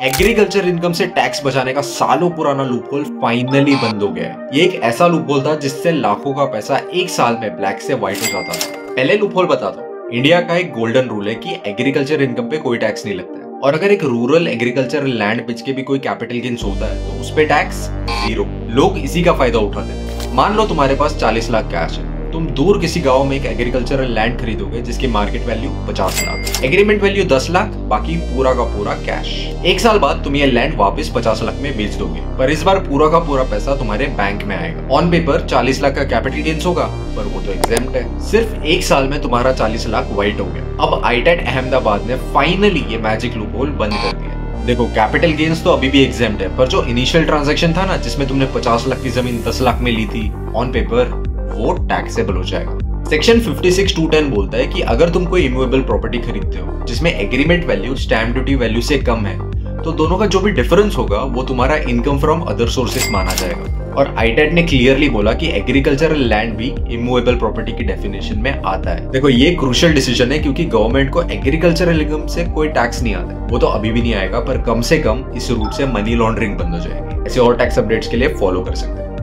Agriculture income से tax बचाने का सालों पुराना लूपहोल फाइनली बंद हो गया है। ये एक ऐसा लूपहोल था जिससे लाखों का पैसा एक साल में ब्लैक से व्हाइट हो जाता था। पहले लूपहोल बता दो। इंडिया का एक गोल्डन रूल है कि एग्रीकल्चर इनकम पे कोई टैक्स नहीं लगता है, और अगर एक रूरल एग्रीकल्चरल लैंड बेच के भी कोई कैपिटल गेन्स होता है तो उस पे टैक्स 0। लोग इसी का फायदा उठाते थे। मान लो तुम्हारे पास 40 लाख कैश है, तुम दूर किसी गांव में एक एग्रीकल्चरल लैंड खरीदोगे जिसकी market value 50 lakh, agreement value 10 lakh, बाकी पूरा का पूरा कैश। एक साल बाद तुम ये लैंड वापस 50 लाख में बेच दोगे, पर इस बार पूरा का पूरा पैसा तुम्हारे बैंक में आएगा। ऑन पेपर 40 लाख का कैपिटल गेन्स होगा, पर वो तो एग्जेम्प्ट है। सिर्फ एक साल में तुम्हारा 40 लाख व्हाइट हो गया। अब आईटेट अहमदाबाद ने फाइनली ये मैजिक लूपहोल बंद कर दिया। देखो, कैपिटल गेन्स तो अभी भी एग्जेम्प्ट है, पर जो इनिशियल ट्रांजैक्शन था ना, जिसमें तुमने 50 लाख की जमीन 10 लाख में ली थी, ऑन पेपर वो टैक्सेबल हो जाएगा। सेक्शन 56(2)(10) बोलता है कि अगर तुम कोई इमूवेबल प्रॉपर्टी खरीदते हो जिसमें agreement value stamp duty value से कम है, तो दोनों का जो भी डिफरेंस होगा वो तुम्हारा इनकम फ्रॉम अदर सोर्सेस माना जाएगा। और आईटेट ने क्लियरली बोला कि एग्रीकल्चरल लैंड भी इमूवेबल प्रॉपर्टी की डेफिनेशन में आता है। देखो, ये क्रूशियल डिसीजन है क्योंकि गवर्नमेंट को एग्रीकल्चरल इनकम से कोई टैक्स नहीं आता है। वो तो अभी भी नहीं आएगा, पर कम से कम इस रूट से मनी लॉन्ड्रिंग बंद हो जाएगी। ऐसे और टैक्स अपडेट्स के लिए फॉलो कर सकते हैं।